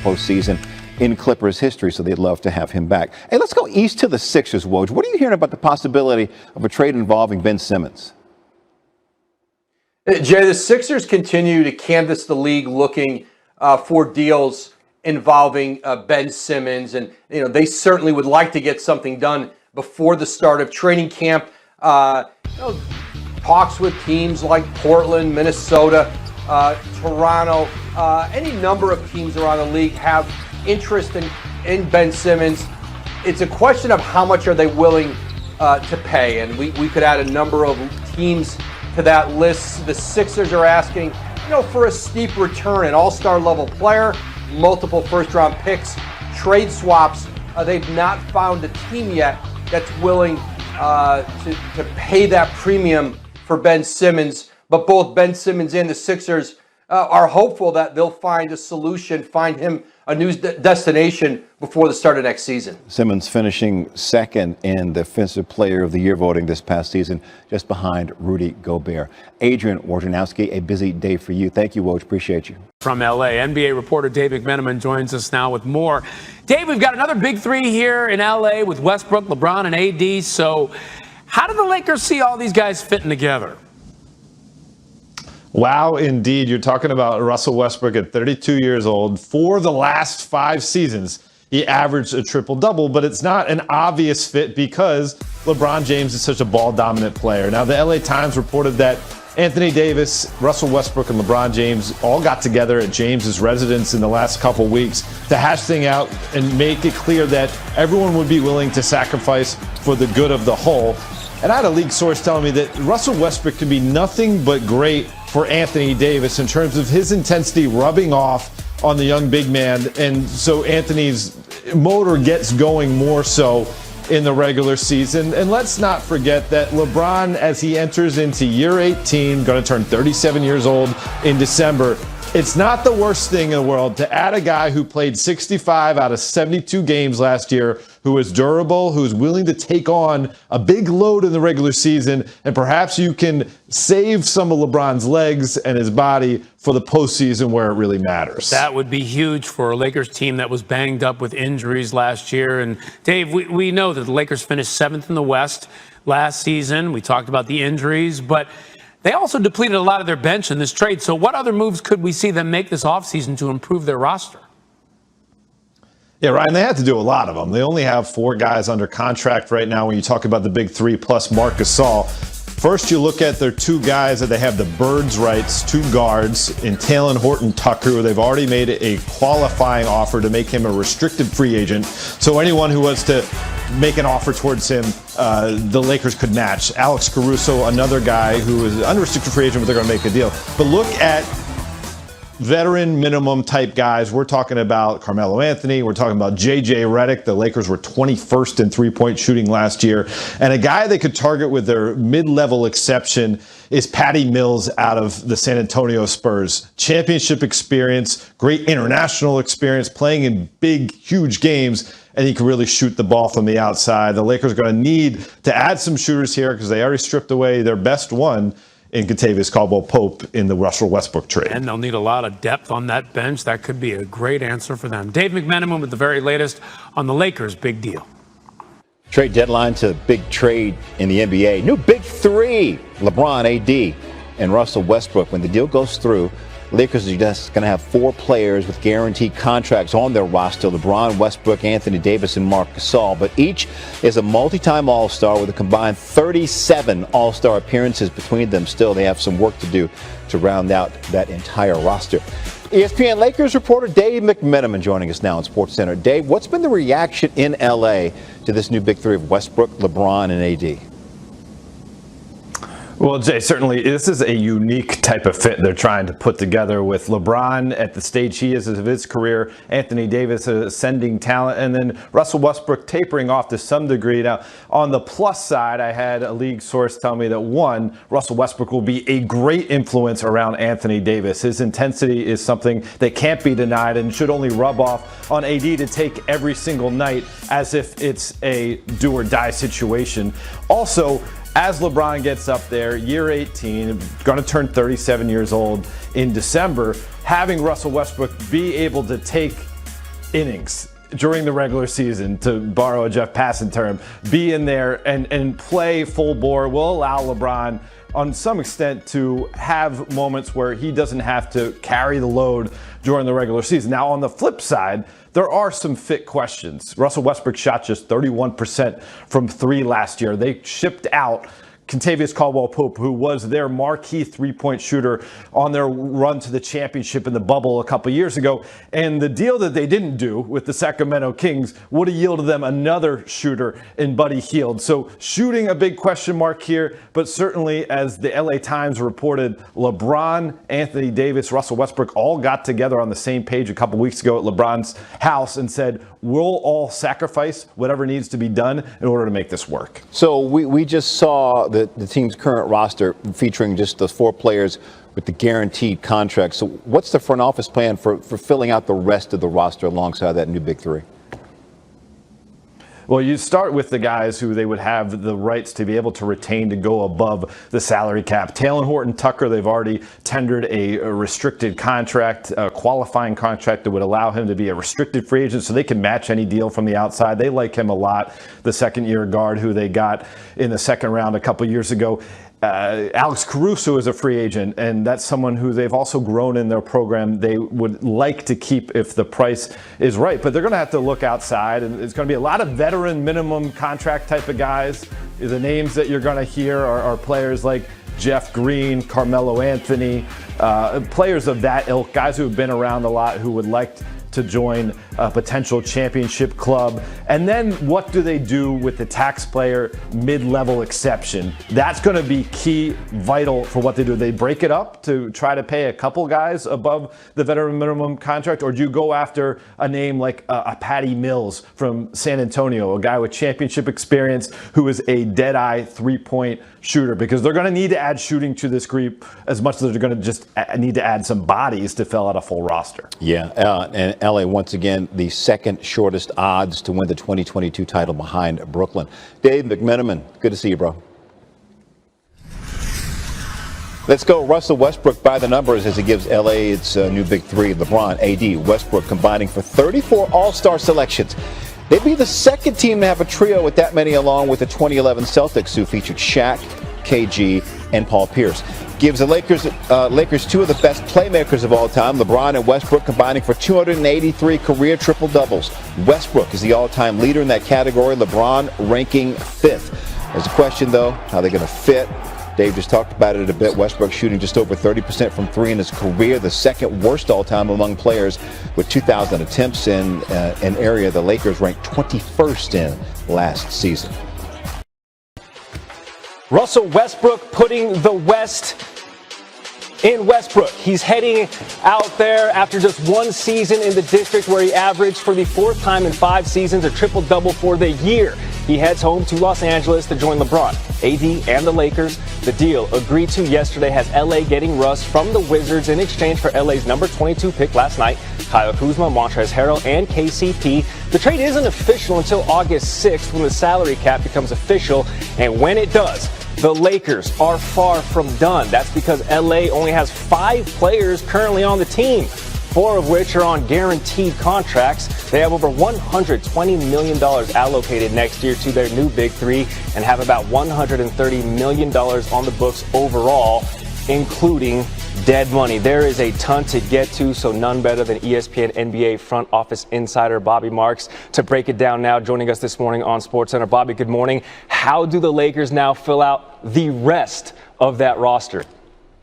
postseason in Clippers history, so they'd love to have him back. Hey, let's go east to the Sixers, Woj. What are you hearing about the possibility of a trade involving Ben Simmons? Jay, the Sixers continue to canvass the league looking for deals involving Ben Simmons, and they certainly would like to get something done before the start of training camp. Talks with teams like Portland, Minnesota, Toronto, any number of teams around the league have interest in Ben Simmons. It's a question of how much are they willing to pay, and we could add a number of teams to that list. The Sixers are asking, for a steep return, an all-star level player, multiple first-round picks, trade swaps. They've not found a team yet that's willing to pay that premium for Ben Simmons. But both Ben Simmons and the Sixers are hopeful that they'll find a solution, find him a new destination before the start of next season. Simmons finishing second in the Defensive Player of the Year voting this past season, just behind Rudy Gobert. Adrian Wojnarowski, a busy day for you. Thank you, Woj. Appreciate you. From L.A., NBA reporter Dave McMenamin joins us now with more. Dave, we've got another big three here in L.A. with Westbrook, LeBron, and A.D. So how do the Lakers see all these guys fitting together? Wow, indeed. You're talking about Russell Westbrook at 32 years old. For the last 5 seasons, he averaged a triple-double, but it's not an obvious fit because LeBron James is such a ball-dominant player. Now, the LA Times reported that Anthony Davis, Russell Westbrook, and LeBron James all got together at James's residence in the last couple weeks to hash things out and make it clear that everyone would be willing to sacrifice for the good of the whole. And I had a league source telling me that Russell Westbrook could be nothing but great for Anthony Davis in terms of his intensity rubbing off on the young big man. And so Anthony's motor gets going more so in the regular season. And let's not forget that LeBron, as he enters into year 18, going to turn 37 years old in December, it's not the worst thing in the world to add a guy who played 65 out of 72 games last year, who is durable, who is willing to take on a big load in the regular season, and perhaps you can save some of LeBron's legs and his body for the postseason where it really matters. That would be huge for a Lakers team that was banged up with injuries last year. And Dave, we know that the Lakers finished 7th in the West last season. We talked about the injuries, but they also depleted a lot of their bench in this trade. So what other moves could we see them make this offseason to improve their roster? Yeah, Ryan, they had to do a lot of them. They only have 4 guys under contract right now when you talk about the big 3 plus Marc Gasol. First, you look at their 2 guys that they have the birds rights, 2 guards in Talen Horton-Tucker, who they've already made a qualifying offer to make him a restricted free agent. So anyone who was to make an offer towards him, the Lakers could match. Alex Caruso, another guy who is an unrestricted free agent, but they're going to make a deal. But look at veteran minimum type guys. We're talking about Carmelo Anthony. We're talking about J.J. Redick. The Lakers were 21st in three-point shooting last year. And a guy they could target with their mid-level exception is Patty Mills out of the San Antonio Spurs. Championship experience, great international experience, playing in big, huge games, and he can really shoot the ball from the outside. The Lakers are going to need to add some shooters here because they already stripped away their best one in Kentavious Caldwell-Pope in the Russell Westbrook trade. And they'll need a lot of depth on that bench. That could be a great answer for them. Dave McMenamin with the very latest on the Lakers' big deal. Trade deadline to big trade in the NBA. New big 3, LeBron, AD, and Russell Westbrook. When the deal goes through, Lakers are just going to have 4 players with guaranteed contracts on their roster: LeBron, Westbrook, Anthony Davis, and Marc Gasol. But each is a multi-time All-Star with a combined 37 All-Star appearances between them. Still, they have some work to do to round out that entire roster. ESPN Lakers reporter Dave McMenamin joining us now on SportsCenter. Dave, what's been the reaction in L.A. to this new big 3 of Westbrook, LeBron, and AD? Well, Jay, certainly this is a unique type of fit they're trying to put together with LeBron at the stage he is of his career, Anthony Davis ascending talent, and then Russell Westbrook tapering off to some degree. Now, on the plus side, I had a league source tell me that, 1, Russell Westbrook will be a great influence around Anthony Davis. His intensity is something that can't be denied and should only rub off on AD to take every single night as if it's a do-or-die situation. Also, as LeBron gets up there, year 18, going to turn 37 years old in December, having Russell Westbrook be able to take innings during the regular season, to borrow a Jeff Passan term, be in there and play full bore will allow LeBron on some extent to have moments where he doesn't have to carry the load during the regular season. Now, on the flip side, there are some fit questions. Russell Westbrook shot just 31% from three last year. They shipped out Kentavious Caldwell-Pope, who was their marquee three-point shooter on their run to the championship in the bubble a couple years ago. And the deal that they didn't do with the Sacramento Kings would have yielded them another shooter in Buddy Hield. So shooting a big question mark here, but certainly as the LA Times reported, LeBron, Anthony Davis, Russell Westbrook all got together on the same page a couple weeks ago at LeBron's house and said, we'll all sacrifice whatever needs to be done in order to make this work. So we just saw the team's current roster featuring just the four players with the guaranteed contracts. So what's the front office plan for filling out the rest of the roster alongside that new big three? Well, you start with the guys who they would have the rights to be able to retain to go above the salary cap. Talen Horton-Tucker, they've already tendered a restricted contract, a qualifying contract that would allow him to be a restricted free agent so they can match any deal from the outside. They like him a lot. The second-year guard who they got in the second round a couple years ago. Alex Caruso is a free agent, and that's someone who they've also grown in their program. They would like to keep if the price is right, but they're going to have to look outside, and it's going to be a lot of veteran minimum contract type of guys. The names that you're going to hear are players like Jeff Green, Carmelo Anthony, players of that ilk, guys who have been around a lot who would like to join a potential championship club. And then what do they do with the taxpayer mid-level exception? That's going to be key, vital for what they do. They break it up to try to pay a couple guys above the veteran minimum contract, or do you go after a name like a Patty Mills from San Antonio, a guy with championship experience who is a dead-eye three-point shooter? Because they're going to need to add shooting to this group as much as they're going to just need to add some bodies to fill out a full roster. Yeah, and LA once again the second shortest odds to win the 2022 title behind Brooklyn. Dave McMenamin, good to see you, bro. Let's go Russell Westbrook by the numbers as he gives LA its new big three, LeBron, AD, Westbrook combining for 34 All-Star selections. They'd be the second team to have a trio with that many, along with the 2011 Celtics, who featured Shaq, KG, and Paul Pierce. Gives the Lakers two of the best playmakers of all time, LeBron and Westbrook, combining for 283 career triple-doubles. Westbrook is the all-time leader in that category, LeBron ranking fifth. There's a question, though, how they're going to fit. Dave just talked about it a bit. Westbrook shooting just over 30% from three in his career, the second worst all-time among players with 2,000 attempts in an area the Lakers ranked 21st in last season. Russell Westbrook putting the West in Westbrook. He's heading out there after just one season in the district where he averaged for the fourth time in 5 seasons a triple-double for the year. He heads home to Los Angeles to join LeBron, AD, and the Lakers. The deal agreed to yesterday has LA getting Russ from the Wizards in exchange for LA's number 22 pick last night, Kyle Kuzma, Montrezl Harrell, and KCP. The trade isn't official until August 6th when the salary cap becomes official, and when it does, the Lakers are far from done. That's because LA only has 5 players currently on the team, 4 of which are on guaranteed contracts. They have over $120 million allocated next year to their new big three and have about $130 million on the books overall, including dead money. There is a ton to get to, so none better than ESPN NBA front office insider Bobby Marks to break it down now, joining us this morning on SportsCenter. Bobby, good morning. How do the Lakers now fill out the rest of that roster?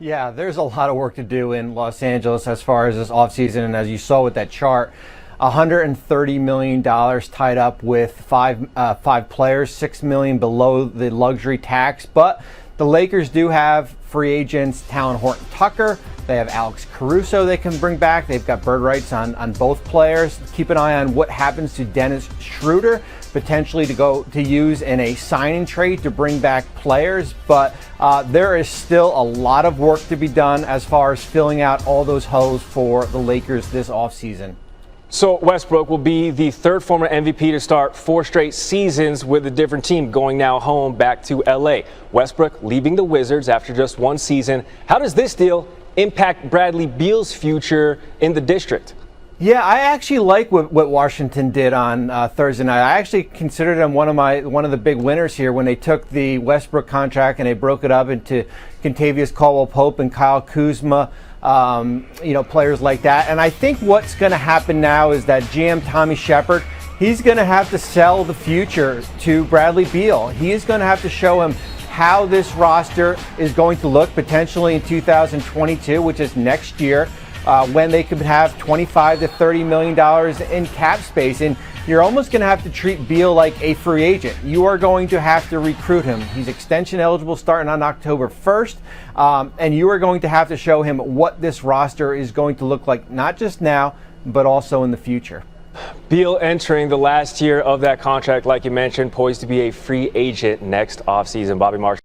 Yeah, there's a lot of work to do in Los Angeles as far as this offseason, and as you saw with that chart, $130 million tied up with five players, $6 million below the luxury tax. But the Lakers do have free agents, Talen Horton-Tucker. They have Alex Caruso they can bring back. They've got bird rights on both players. Keep an eye on what happens to Dennis Schroeder, potentially to use in a signing trade to bring back players. But there is still a lot of work to be done as far as filling out all those holes for the Lakers this offseason. So Westbrook will be the third former MVP to start 4 straight seasons with a different team, going now home back to LA. Westbrook leaving the Wizards after just 1 season. How does this deal impact Bradley Beal's future in the district? Yeah, I actually like what Washington did on Thursday night. I actually considered them one of the big winners here when they took the Westbrook contract and they broke it up into Kentavious Caldwell-Pope and Kyle Kuzma, players like that. And I think what's going to happen now is that GM Tommy Shepard, he's going to have to sell the future to Bradley Beal. He is going to have to show him how this roster is going to look potentially in 2022, which is next year. When they could have $25 to $30 million in cap space. And you're almost going to have to treat Beal like a free agent. You are going to have to recruit him. He's extension eligible starting on October 1st. And you are going to have to show him what this roster is going to look like, not just now, but also in the future. Beal entering the last year of that contract, like you mentioned, poised to be a free agent next offseason. Bobby Marshall.